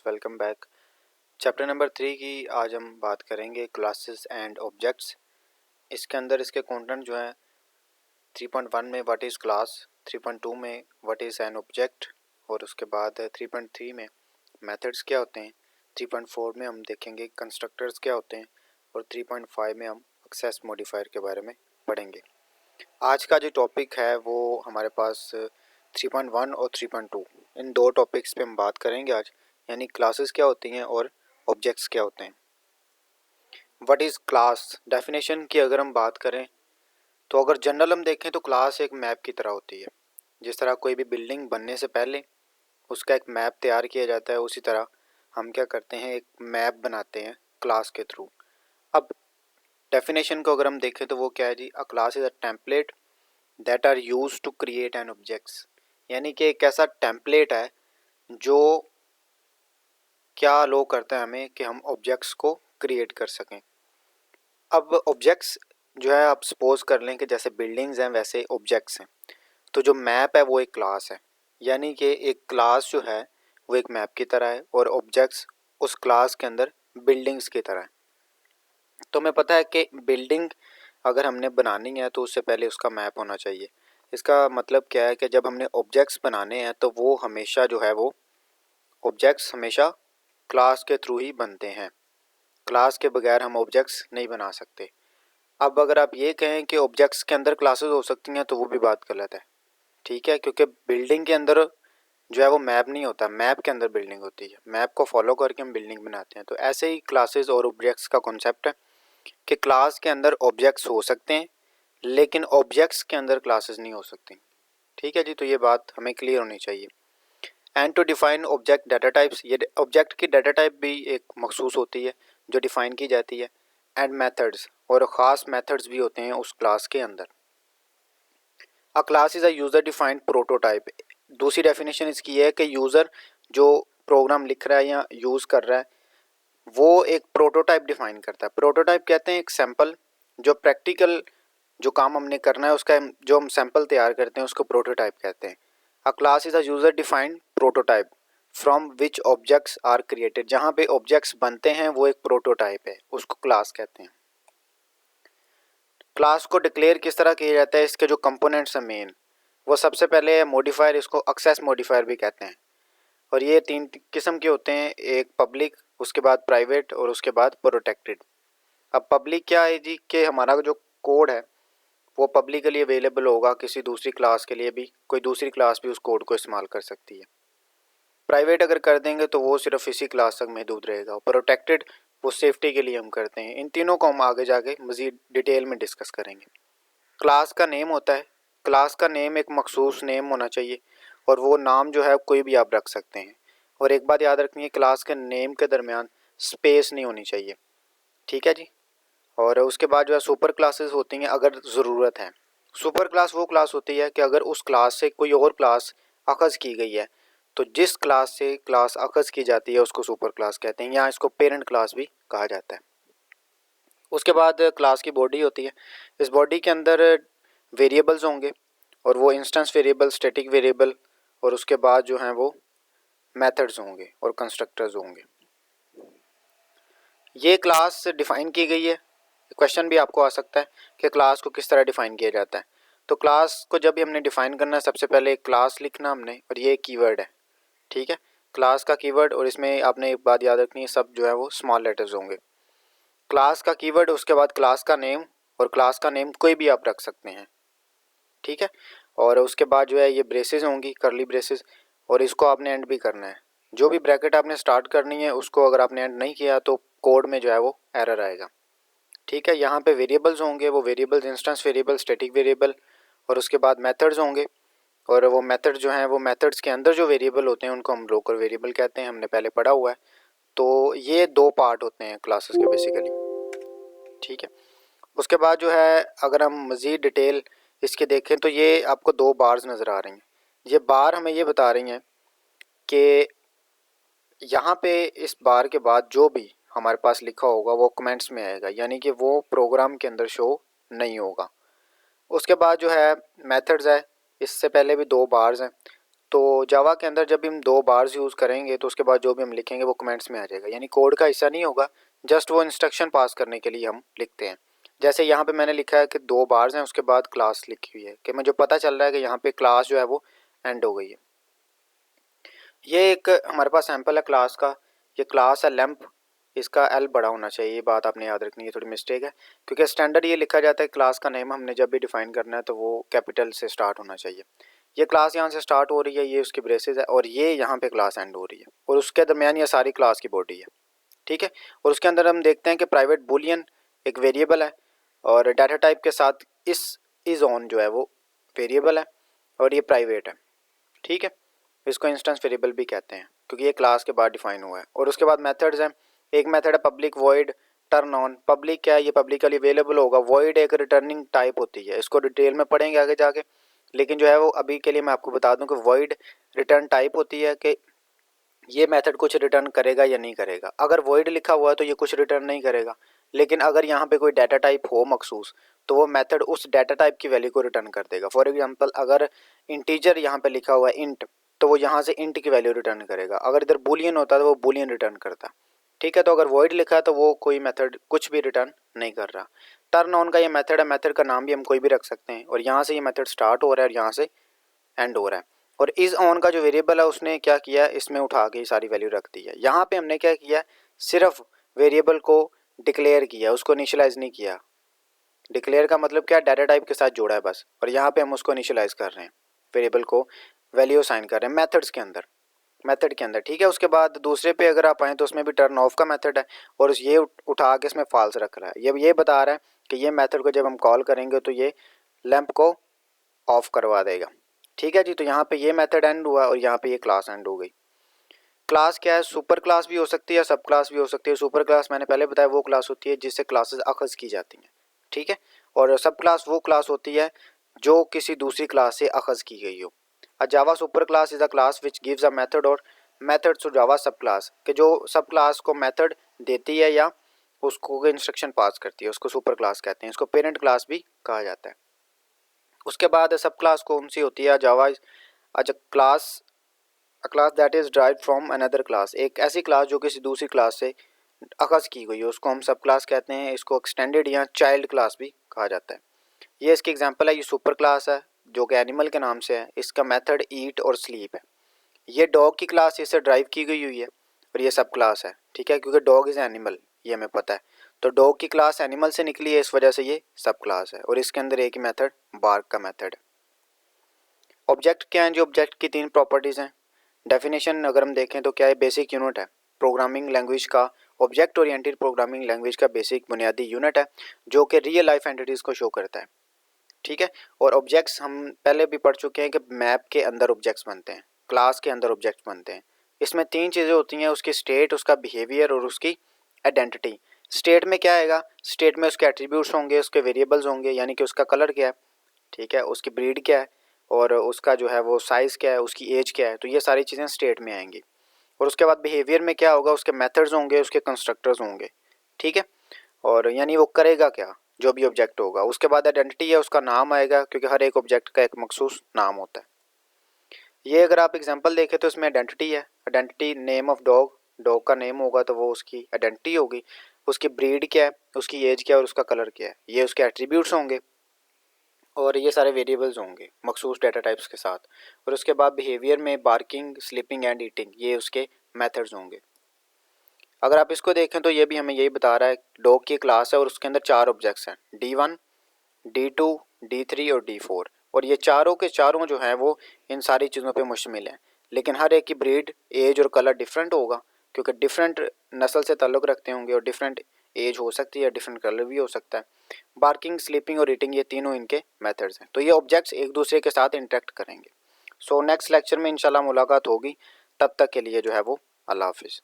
Welcome back. Chapter number 3 की आज हम बात करेंगे क्लासेस एंड ऑब्जेक्ट्स। इसके अंदर इसके कंटेंट जो है 3.1 में व्हाट इज़ क्लास, 3.2 में व्हाट इज़ एन ऑब्जेक्ट और उसके बाद 3.3 में मेथड्स क्या होते हैं, 3.4 में हम देखेंगे कंस्ट्रक्टर्स क्या होते हैं और 3.5 में हम एक्सेस मॉडिफायर के बारे में पढ़ेंगे। आज का जो टॉपिक है वो हमारे पास 3.1 और 3.2 इन दो टॉपिक्स पे हम बात करेंगे आज, यानी क्लासेस क्या होती हैं और ऑब्जेक्ट्स क्या होते हैं। व्हाट इज़ क्लास, डेफिनेशन की अगर हम बात करें तो अगर जनरल हम देखें तो क्लास एक मैप की तरह होती है। जिस तरह कोई भी बिल्डिंग बनने से पहले उसका एक मैप तैयार किया जाता है, उसी तरह हम क्या करते हैं, एक मैप बनाते हैं क्लास के थ्रू। अब डेफिनेशन को अगर हम देखें तो वो क्या है जी, a class is a template that are use to create an objects, यानी कि एक ऐसा टेम्पलेट है जो क्या अलो करता है हमें कि हम ऑब्जेक्ट्स को क्रिएट कर सकें। अब ऑब्जेक्ट्स जो है, आप सपोज कर लें कि जैसे बिल्डिंग्स हैं वैसे ऑब्जेक्ट्स हैं, तो जो मैप है वो एक क्लास है, यानी कि एक क्लास जो है वो एक मैप की तरह है और ऑब्जेक्ट्स उस क्लास के अंदर बिल्डिंग्स की तरह है। तो हमें पता है कि बिल्डिंग अगर हमने बनानी है तो उससे पहले उसका मैप होना चाहिए। इसका मतलब क्या है कि जब हमने ऑब्जेक्ट्स बनाने हैं तो वो हमेशा जो है वो ऑब्जेक्ट्स हमेशा क्लास के थ्रू ही बनते हैं। क्लास के बगैर हम ऑब्जेक्ट्स नहीं बना सकते। अब अगर आप ये कहें कि ऑब्जेक्ट्स के अंदर क्लासेस हो सकती हैं तो वो भी बात गलत है, ठीक है, क्योंकि बिल्डिंग के अंदर जो है वो मैप नहीं होता, मैप के अंदर बिल्डिंग होती है। मैप को फॉलो करके हम बिल्डिंग बनाते हैं। तो ऐसे ही क्लासेस और ऑब्जेक्ट्स का कॉन्सेप्ट है कि क्लास के अंदर ऑब्जेक्ट्स हो सकते हैं लेकिन ऑब्जेक्ट्स के अंदर क्लासेस नहीं हो सकती। ठीक है जी, तो ये बात हमें क्लियर होनी चाहिए। And to define object data types, ये ऑब्जेक्ट की डाटा टाइप भी एक मखसूस होती है जो डिफाइन की जाती है। एंड मेथड्स, और ख़ास मेथड्स भी होते हैं उस क्लास के अंदर। अ class is a user defined prototype. दूसरी डेफिनेशन इसकी है कि यूज़र जो प्रोग्राम लिख रहा है या यूज़ कर रहा है वो एक प्रोटोटाइप डिफाइन करता है। प्रोटोटाइप कहते हैं एक सैंपल, जो प्रैक्टिकल जो काम हमने करना है उसका जो हम सैंपल तैयार करते हैं उसको प्रोटोटाइप कहते हैं। A class is a user defined prototype from which objects are created. जहाँ पे ऑब्जेक्ट्स बनते हैं वो एक प्रोटोटाइप है, उसको क्लास कहते हैं। क्लास को डिक्लेयर किस तरह किया जाता है, इसके जो कंपोनेंट्स हैं मेन, वो सबसे पहले है मॉडिफायर, इसको एक्सेस मॉडिफायर भी कहते हैं। और ये तीन किस्म के होते हैं, एक पब्लिक, उसके बाद प्राइवेट और उसके बाद प्रोटेक्टेड। अब पब्लिक क्या है जी, कि हमारा जो कोड है वो पब्लिकली अवेलेबल होगा, किसी दूसरी क्लास के लिए भी, कोई दूसरी क्लास भी उस कोड को इस्तेमाल कर सकती है। प्राइवेट अगर कर देंगे तो वो सिर्फ इसी क्लास तक महदूद रहेगा। और प्रोटेक्टेड वो सेफ्टी के लिए हम करते हैं। इन तीनों को हम आगे जाके मज़ीद डिटेल में डिस्कस करेंगे। क्लास का नेम होता है, क्लास का नेम एक मखसूस नेम होना चाहिए और वो नाम जो है कोई भी आप रख सकते हैं। और एक बात याद रखनी है, क्लास के नेम के दरमियान स्पेस नहीं होनी चाहिए, ठीक है जी। और उसके बाद जो है सुपर क्लासेस होती हैं अगर ज़रूरत है। सुपर क्लास वो क्लास होती है कि अगर उस क्लास से कोई और क्लास अखज़ की गई है तो जिस क्लास से क्लास अखज़ की जाती है उसको सुपर क्लास कहते हैं, या इसको पेरेंट क्लास भी कहा जाता है। उसके बाद क्लास की बॉडी होती है, इस बॉडी के अंदर वेरिएबल्स होंगे और वो इंस्टेंस वेरिएबल, स्टैटिक वेरिएबल और उसके बाद जो हैं वो मेथड्स होंगे और कंस्ट्रक्टर्स होंगे। ये क्लास डिफ़ाइन की गई है। क्वेश्चन भी आपको आ सकता है कि क्लास को किस तरह डिफ़ाइन किया जाता है। तो क्लास को जब भी हमने डिफ़ाइन करना है सबसे पहले एक क्लास लिखना हमने, और ये कीवर्ड है, ठीक है, क्लास का कीवर्ड। और इसमें आपने एक बात याद रखनी है, सब जो है वो स्मॉल लेटर्स होंगे। क्लास का कीवर्ड, उसके बाद क्लास का नेम, और क्लास का नेम कोई भी आप रख सकते हैं, ठीक है। और उसके बाद जो है ये ब्रेसेस होंगी, करली ब्रेसेस, और इसको आपने एंड भी करना है। जो भी ब्रैकेट आपने स्टार्ट करनी है उसको अगर आपने एंड नहीं किया तो कोड में जो है वो एरर आएगा, ठीक है। यहाँ पे वेरिएबल्स होंगे, वो variables instance variable, static variable, और उसके बाद मेथड्स होंगे। और वो मेथड जो हैं वो मेथड्स के अंदर जो वेरिएबल होते हैं उनको हम लोकल वेरिएबल कहते हैं, हमने पहले पढ़ा हुआ है। तो ये दो पार्ट होते हैं क्लासेस के बेसिकली, ठीक है। उसके बाद जो है अगर हम मज़ीद डिटेल इसके देखें तो ये आपको दो बार्स नज़र आ रही हैं। ये बार हमें ये बता रही हैं कि यहाँ पे इस बार के बाद जो भी हमारे पास लिखा होगा वो कमेंट्स में आएगा, यानी कि वो प्रोग्राम के अंदर शो नहीं होगा। उसके बाद जो है मेथड्स है, इससे पहले भी दो बार्स हैं, तो जावा के अंदर जब हम 2 बार्स यूज़ करेंगे तो उसके बाद जो भी हम लिखेंगे वो कमेंट्स में आ जाएगा, यानी कोड का हिस्सा नहीं होगा, जस्ट वो इंस्ट्रक्शन पास करने के लिए हम लिखते हैं। जैसे यहाँ पे मैंने लिखा है कि 2 बार्स हैं, उसके बाद क्लास लिखी हुई है कि मुझे पता चल रहा है कि यहाँ पे क्लास जो है वो एंड हो गई है। ये एक हमारे पास सैंपल है क्लास का। ये क्लास है लैंप, इसका एल बड़ा होना चाहिए, ये बात आपने याद रखनी है, थोड़ी मिस्टेक है क्योंकि स्टैंडर्ड ये लिखा जाता है क्लास का नेम हमने जब भी डिफाइन करना है तो वो कैपिटल से स्टार्ट होना चाहिए। ये क्लास यहाँ से स्टार्ट हो रही है, ये उसकी ब्रेसेस है और ये यहाँ पे क्लास एंड हो रही है और उसके दरमियान ये सारी क्लास की बॉडी है, ठीक है। और उसके अंदर हम देखते हैं कि प्राइवेट बुलियन एक वेरिएबल है और डाटा टाइप के साथ इस ऑन जो है वो वेरिएबल है और ये प्राइवेट है, ठीक है। इसको इंस्टेंस वेरिएबल भी कहते हैं क्योंकि ये क्लास के बाद डिफाइन हुआ है। और उसके बाद मेथड्स हैं। एक मेथड है public void turn on. Public क्या है, ये पब्लिकली अवेलेबल होगा। वॉइड एक रिटर्निंग टाइप होती है, इसको डिटेल में पढ़ेंगे आगे जाके, लेकिन जो है वो अभी के लिए मैं आपको बता दूं कि वॉइड रिटर्न टाइप होती है कि ये मेथड कुछ रिटर्न करेगा या नहीं करेगा। अगर वॉइड लिखा हुआ है तो ये कुछ रिटर्न नहीं करेगा, लेकिन अगर यहाँ पे कोई डाटा टाइप हो मखसूस तो वो मेथड उस डाटा टाइप की वैल्यू को रिटर्न कर देगा। फॉर एग्जांपल अगर इंटीजर यहाँ पे लिखा हुआ है इंट, तो वो यहाँ से इंट की वैल्यू रिटर्न करेगा। अगर इधर बूलियन होता तो वो बूलियन रिटर्न करता, ठीक है। तो अगर वॉइड लिखा है तो वो कोई मेथड कुछ भी रिटर्न नहीं कर रहा। टर्न ऑन का ये मेथड है, मेथड का नाम भी हम कोई भी रख सकते हैं और यहाँ से ये मेथड स्टार्ट हो रहा है और यहाँ से एंड हो रहा है। और इस ऑन का जो वेरिएबल है उसने क्या किया, इसमें उठा के सारी वैल्यू रख दी है। यहाँ पे हमने क्या किया, सिर्फ वेरिएबल को डिक्लेयर किया, उसको इनिशियलाइज नहीं किया। डिक्लेयर का मतलब क्या, डाटा टाइप के साथ जोड़ा है बस, और यहाँ पे हम उसको इनिशियलाइज कर रहे हैं, वेरिएबल को वैल्यू असाइन कर रहे हैं मेथड्स के अंदर, मेथड के अंदर, ठीक है। उसके बाद दूसरे पे अगर आप आएँ तो उसमें भी टर्न ऑफ का मेथड है और ये उठा के इसमें फॉल्स रख रहा है। ये बता रहा है कि ये मेथड को जब हम कॉल करेंगे तो ये लैंप को ऑफ करवा देगा, ठीक है जी। तो यहाँ पे ये मेथड एंड हुआ और यहाँ पे ये क्लास एंड हो गई। क्लास क्या है, सुपर क्लास भी हो सकती है, सब क्लास भी हो सकती है। सुपर क्लास मैंने पहले बताया वो क्लास होती है जिससे क्लासेस अखज़ की जाती हैं, ठीक है। और सब क्लास वो क्लास होती है जो किसी दूसरी क्लास से अखज़ की गई हो। A Java super class is a class which gives a method और method to Java sub class, कि जो सब क्लास को मेथड देती है या उसको इंस्ट्रक्शन पास करती है, उसको सुपर क्लास कहते हैं। इसको पेरेंट क्लास भी कहा जाता है। उसके बाद सब क्लास कौन सी होती है, Java class a class that is drive from another class, एक ऐसी क्लास जो किसी दूसरी क्लास से अखज़ की गई है, उसको हम सब क्लास कहते हैं। इसको एक्सटेंडेड या चाइल्ड क्लास भी कहा जाता है। ये इसकी एग्जांपल है, ये सुपर क्लास है जो कि एनिमल के नाम से है। इसका मेथड ईट और स्लीप है। ये डॉग की क्लास इससे ड्राइव की गई हुई है और ये सब क्लास है, ठीक है, क्योंकि डॉग इज़ एनिमल, ये हमें पता है। तो डॉग की क्लास एनिमल से निकली है, इस वजह से ये सब क्लास है और इसके अंदर एक ही मेथड बार्क का मेथड है। ऑब्जेक्ट क्या है, जो ऑब्जेक्ट की 3 प्रॉपर्टीज़ हैं। डेफिनेशन अगर हम देखें तो क्या है, बेसिक यूनिट है प्रोग्रामिंग लैंग्वेज का। ऑब्जेक्ट ओरिएंटेड प्रोग्रामिंग लैंग्वेज का बेसिक बुनियादी यूनिट है जो कि रियल लाइफ एंटिटीज़ को शो करता है, ठीक है। और ऑब्जेक्ट्स हम पहले भी पढ़ चुके हैं कि मैप के अंदर ऑब्जेक्ट्स बनते हैं, क्लास के अंदर ऑब्जेक्ट्स बनते हैं। इसमें 3 चीज़ें होती हैं, उसकी स्टेट, उसका बिहेवियर और उसकी आइडेंटिटी। स्टेट में क्या आएगा, स्टेट में उसके एट्रीब्यूट्स होंगे, उसके वेरिएबल्स होंगे, यानी कि उसका कलर क्या है, ठीक है, उसकी ब्रीड क्या है और उसका जो है वो साइज़ क्या है, उसकी एज क्या है। तो ये सारी चीज़ें स्टेट में आएंगी। और उसके बाद बिहेवियर में क्या होगा, उसके मेथड्स होंगे, उसके कंस्ट्रक्टर्स होंगे, ठीक है। और यानी वो करेगा क्या, जो भी ऑब्जेक्ट होगा। उसके बाद आइडेंटिटी है, उसका नाम आएगा क्योंकि हर एक ऑब्जेक्ट का एक मखसूस नाम होता है। ये अगर आप एग्जांपल देखें तो इसमें आइडेंटिटी है, identity name of dog, dog का नेम होगा तो वो उसकी आइडेंटिटी होगी। उसकी ब्रीड क्या है, उसकी एज क्या है और उसका कलर क्या है, ये उसके एट्रीब्यूट्स होंगे। और ये सारे वेरिएबल्स होंगे मखसूस डाटा टाइप्स के साथ। और उसके बाद बिहेवियर में बार्किंग, स्लीपिंग एंड ईटिंग, ये उसके मेथड्स होंगे। अगर आप इसको देखें तो ये भी हमें यही बता रहा है, डॉग की क्लास है और उसके अंदर 4 ऑब्जेक्ट्स हैं, D1, D2, D3 और D4। और ये चारों के चारों जो हैं वो इन सारी चीज़ों पे मुश्तमिल हैं, लेकिन हर एक की ब्रीड, एज और कलर डिफरेंट होगा क्योंकि डिफरेंट नस्ल से ताल्लुक़ रखते होंगे और डिफरेंट एज हो सकती है, डिफरेंट कलर भी हो सकता है। बार्किंग, स्लीपिंग और ईटिंग, ये तीनों इनके मेथड्स हैं। तो ये ऑब्जेक्ट्स एक दूसरे के साथ इंटरेक्ट करेंगे। सो नेक्स्ट लेक्चर में इंशाल्लाह मुलाकात होगी, तब तक के लिए जो है वो अल्लाह हाफिज़।